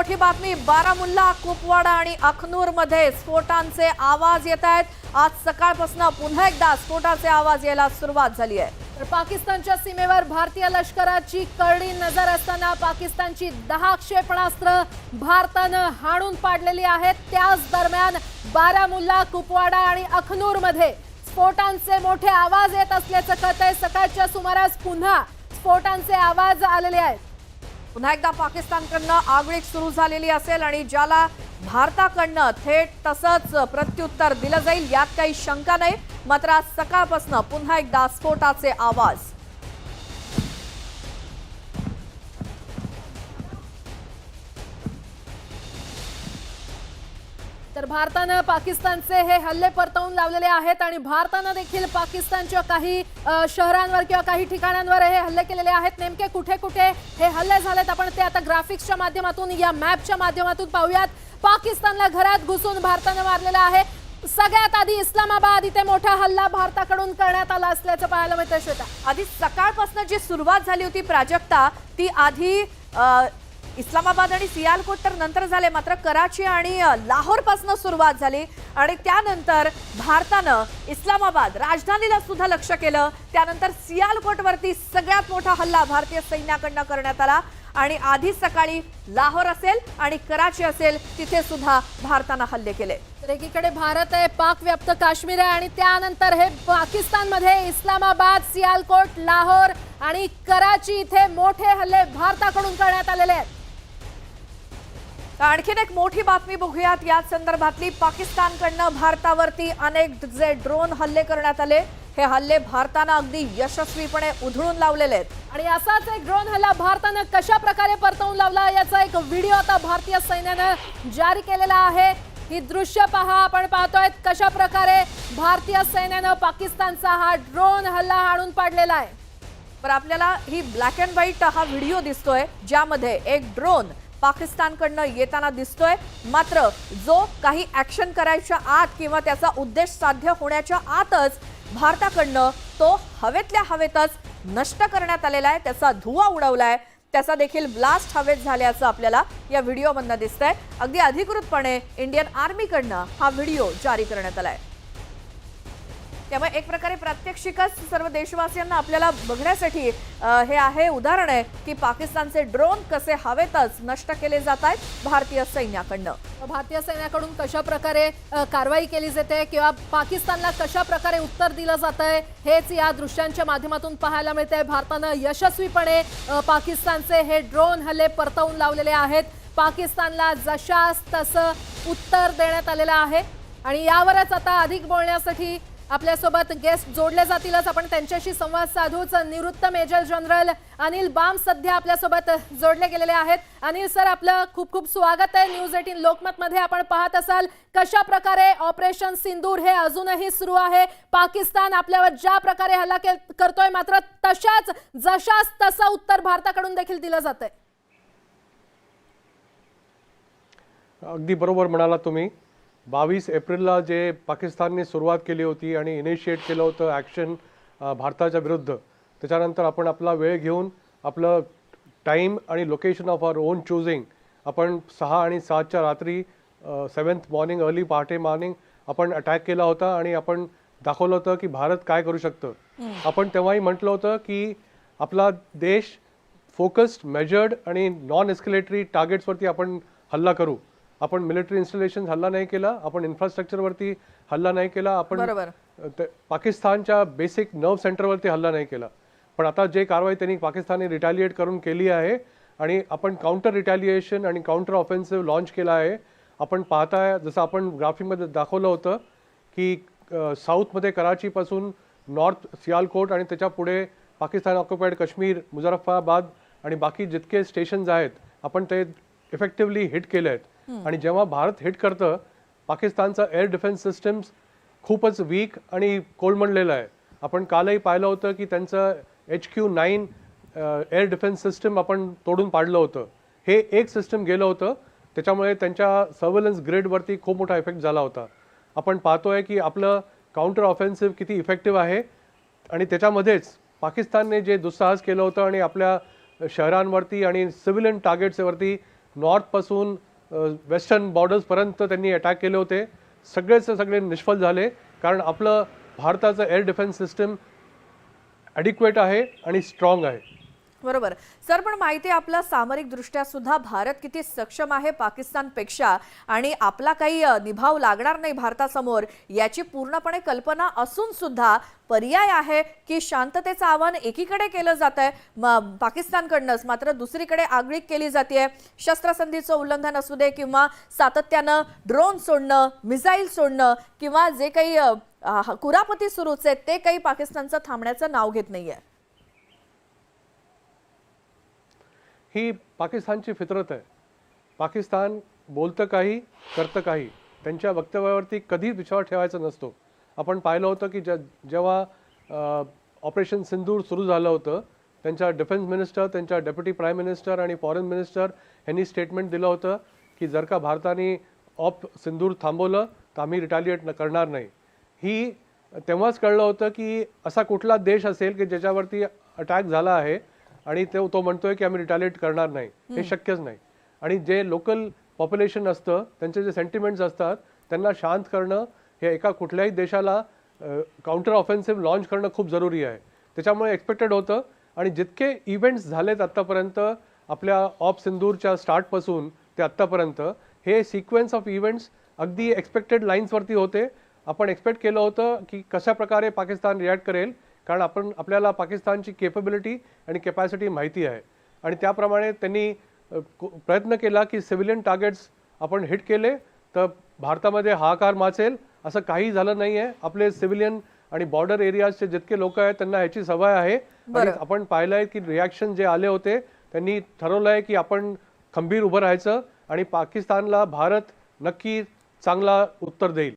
मोठी बातमी, बारामुल्ला, कुपवाडा आणि अखनूरमध्ये स्फोटांचे आवाज येत आहेत। आज सकाळपासून पुन्हा एकदा स्फोटाचे आवाज यायला सुरुवात झाली आहे। तर पाकिस्तानच्या सीमेवर भारतीय लष्कराची करडी नजर असताना पाकिस्तानची 10 क्षेपणास्त्र भारतानं हाणून पाडलेली आहेत। त्याच दरम्यान बारामुल्ला, कुपवाडा आणि अखनूरमध्ये स्फोटांचे मोठे आवाज येत असल्याचं कळतंय। सकाळच्या सुमारास पुन्हा स्फोटांचे आवाज आलेले आहेत। पुन्हा एकदा पाकिस्तानकडनं आगळीक सुरू झालेली असेल आणि ज्याला भारताकडनं थेट तसंच प्रत्युत्तर दिलं जाईल यात काही शंका नाही। मात्र आज सकाळपासून पुन्हा एकदा स्फोटाचे आवाज। तर भारतानं पाकिस्तानचे हे हल्ले परतवून लावलेले आहेत आणि भारतानं देखील पाकिस्तानच्या काही शहरांवर किंवा काही ठिकाणांवर हे हल्ले केलेले आहेत। नेमके कुठे कुठे हे हल्ले झालेत आपण ते आता ग्राफिक्सच्या माध्यमातून या मॅपच्या माध्यमातून पाहूयात। पाकिस्तानला घरात घुसून भारतानं मारलेला आहे। सगळ्यात आधी इस्लामाबाद इथे मोठा हल्ला भारताकडून करण्यात आला असल्याचं पाहायला मिळतं। श्वेता, आधी सकाळपासून जी सुरुवात झाली होती प्राजक्ता ती आधी इस्लामाबाद आणि सियालकोट तर नंतर झाले, मात्र कराची आणि लाहोर पासून सुरुवात झाली आणि त्यानंतर भारतानं इस्लामाबाद राजधानीला सुद्धा लक्ष केलं। त्यानंतर सियालकोट वरती सगळ्यात मोठा हल्ला भारतीय सैन्याकडनं करण्यात आला आणि आधी सकाळी लाहोर असेल आणि कराची असेल तिथे सुद्धा भारतानं हल्ले केले। तर एकीकडे भारत आहे, पाक व्याप्त काश्मीर आहे आणि त्यानंतर हे पाकिस्तानमध्ये इस्लामाबाद, सियालकोट, लाहोर आणि कराची इथे मोठे हल्ले भारताकडून करण्यात आलेले आहेत। आणखीन एक मोठी बातमी बघूयात याच संदर्भातली। पाकिस्तानकडनं भारतावरती अनेक जे ड्रोन हल्ले करण्यात आले, हे हल्ले भारतानं अगदी यशस्वीपणे उधळून लावलेले आहेत आणि असाच एक ड्रोन हल्ला भारतानं कशा प्रकारे परतवून लावला याचा एक व्हिडिओ आता भारतीय सैन्यानं जारी केलेला आहे। ही दृश्य पहा, आपण पाहतोय कशा प्रकारे भारतीय सैन्यानं पाकिस्तानचा हा ड्रोन हल्ला हाणून पाडलेला आहे। पण आपल्याला ही ब्लॅक अँड व्हाईट हा व्हिडिओ दिसतोय ज्यामध्ये एक ड्रोन पाकिस्तानकडनं येताना दिसतोय, मात्र जो काही ऍक्शन करायच्या आत किंवा त्याचा उद्देश साध्य होण्याच्या आतच भारताकडनं तो हवेतल्या हवेतच नष्ट करण्यात आलेला आहे। त्याचा धुवा उडवलाय, त्याचा देखील ब्लास्ट हवेत झाल्याचं आपल्याला या व्हिडिओमधनं दिसतंय। अगदी अधिकृतपणे इंडियन आर्मीकडनं हा व्हिडिओ जारी करण्यात आलाय। त्यामुळे एक प्रकारे प्रात्यक्षिकच सर्व देशवासियांना आपल्याला बघण्यासाठी हे आहे उदाहरण आहे की पाकिस्तानचे ड्रोन कसे हवेतच नष्ट केले जात आहेत भारतीय सैन्याकडनं। भारतीय सैन्याकडून कशा प्रकारे कारवाई केली जाते किंवा पाकिस्तानला कशा प्रकारे उत्तर दिलं जातंय हेच या दृश्यांच्या माध्यमातून पाहायला मिळतंय। भारतानं यशस्वीपणे पाकिस्तानचे हे ड्रोन हल्ले परतवून लावलेले आहेत। पाकिस्तानला जशास तसं उत्तर देण्यात आलेलं आहे आणि यावरच आता अधिक बोलण्यासाठी आपल्यासोबत गेस्ट जोडले जातीलच। आपण त्यांच्याशी संवाद साधूच। निवृत्त मेजर जनरल अनिल बाम सध्या आपल्यासोबत जोडले गेलेले आहेत। अनिल सर, आपलं खूप खूप स्वागत आहे न्यूज 18 लोकमत मध्ये। आपण पाहत असाल कशा प्रकारे ऑपरेशन सिंदूर हे अजूनही सुरू आहे। पाकिस्तान आपल्यावर ज्या प्रकारे हल्ला करतोय मात्र जशास तसं उत्तर भारताकडून देखील दिलं जातंय। अगदी बरोबर म्हणाला तुम्ही। 22 एप्रिलला जे पाकिस्तानने सुरुवात केली होती आणि इनिशिएट केलं होतं ॲक्शन भारताच्या विरुद्ध, त्याच्यानंतर आपण आपला वेळ घेऊन आपलं टाईम आणि location of our own choosing आपण 6 आणि 7च्या रात्री 7th मॉर्निंग अर्ली पहाटे मॉर्निंग आपण अटॅक केला होता आणि आपण दाखवलं होतं की भारत काय करू शकतं। आपण तेव्हाही म्हटलं होतं की आपला देश फोकस्ड, मेजर्ड आणि नॉन एस्केलेटरी टार्गेट्सवरती आपण हल्ला करू। आपण मिलिटरी इन्स्टॉलेशन हल्ला नाही केला, आपण इन्फ्रास्ट्रक्चरवरती हल्ला नाही केला, आपण पाकिस्तानच्या बेसिक नर्व सेंटरवरती हल्ला नाही केला। पण आता जे कारवाई त्यांनी पाकिस्तानने रिटॅलिएट करून केली आहे आणि आपण काउंटर रिटॅलिएशन आणि काउंटर ऑफेन्सिव्ह लॉन्च केला आहे। आपण पाहताय जसं आपण ग्राफिकमध्ये दाखवलं होतं की साऊथमध्ये कराचीपासून नॉर्थ सियालकोट आणि त्याच्या पुढे पाकिस्तान ऑक्युपाईड काश्मीर, मुझफ्फराबाद आणि बाकी जितके स्टेशन्स आहेत आपण ते इफेक्टिव्हली हिट केले आहेत। आणि जेव्हा भारत हिट करतं, पाकिस्तानचा एअर डिफेन्स सिस्टम्स खूपच वीक आणि कोलमडलेलं आहे। आपण कालही पाहिलं होतं की त्यांचं HQ-9 एअर डिफेन्स सिस्टम आपण तोडून पाडलं होतं। हे एक सिस्टम गेलं होतं, त्याच्यामुळे त्यांच्या सर्व्हेलन्स ग्रिडवरती खूप मोठा इफेक्ट झाला होता। आपण पाहतोय की आपलं काउंटर ऑफेन्सिव्ह किती इफेक्टिव्ह आहे आणि त्याच्यामध्येच पाकिस्तानने जे दुस्साहस केलं होतं आणि आपल्या शहरांवरती आणि सिव्हिलियन टार्गेट्सवरती नॉर्थपासून वेस्टर्न बॉर्डर्सपर्यंत त्यांनी अटॅक केले होते. सगळेचे सगळे निष्फळ झाले, कारण आपलं भारताचं एअर डिफेन्स सिस्टम ॲडिक्वेट आहे आणि स्ट्रॉंग आहे. बरोबर सर, पण माहिती आहे आपला सामरिक दृष्ट्या सुद्धा भारत किती सक्षम आहे पाकिस्तानपेक्षा, आणि आपला काही निभाव लागणार नाही भारतासमोर याची पूर्णपणे कल्पना असून सुद्धा पर्याय आहे की शांततेचं आवाहन एकीकडे केलं जात आहे पाकिस्तानकडनंच, मात्र दुसरीकडे आगळीक केली जाते. शस्त्रसंधीचं उल्लंघन असू दे किंवा सातत्यानं ड्रोन सोडणं, मिसाईल सोडणं किंवा जे काही कुरापती सुरूच आहेत ते काही पाकिस्तानचं थांबण्याचं नाव घेत नाहीये. ही पाकिस्तानची फितरत आहे. पाकिस्तान बोलतं काही, करतं काही. त्यांच्या वक्तव्यावरती कधीच विश्वास ठेवायचा नसतो. आपण पाहिलं होतं की जेव्हा ऑपरेशन सिंदूर सुरू झालं होतं, त्यांच्या डिफेन्स मिनिस्टर, त्यांच्या डेप्युटी प्राईम मिनिस्टर आणि फॉरेन मिनिस्टर यांनी स्टेटमेंट दिलं होतं की जर का भारताने सिंदूर थांबवलं तर आम्ही रिटॅलिएट करणार नाही. ही तेव्हाच कळलं होतं की असा कुठला देश असेल की ज्याच्यावरती अटॅक झाला आहे आणि तो म्हणतोय की आम्ही रिटॅलिएट करणार नाही. हे शक्यच नाही. आणि जे लोकल पॉप्युलेशन असतं, त्यांचे जे सेंटिमेंट्स असतात, त्यांना शांत करणं हे एका कुठल्याही देशाला काउंटर ऑफेन्सिव्ह लॉन्च करणं खूप जरुरी आहे. त्याच्यामुळे एक्सपेक्टेड होतं. आणि जितके इव्हेंट्स झालेत आत्तापर्यंत आपल्या सिंदूरच्या स्टार्टपासून ते आत्तापर्यंत, हे सिक्वेन्स ऑफ इव्हेंट्स अगदी एक्सपेक्टेड लाईन्सवरती होते. आपण एक्सपेक्ट केलं होतं की कशा प्रकारे पाकिस्तान रिॲक्ट करेल, कारण आपल्याला पाकिस्तानची केपेबिलिटी आणि कॅपॅसिटी माहिती आहे. आणि त्याप्रमाणे त्यांनी प्रयत्न केला की सिव्हिलियन टार्गेट्स आपण हिट केले तर भारतामध्ये हाहाकार माचेल. असं काही झालं नाही आहे. आपले सिव्हिलियन आणि बॉर्डर एरियाजचे जितके लोक आहेत त्यांना ह्याची सवय आहे. आणि आपण पाहिलं आहे की रिॲक्शन जे आले होते, त्यांनी ठरवलं आहे की आपण खंबीर उभं राहायचं आणि पाकिस्तानला भारत नक्की चांगला उत्तर देईल.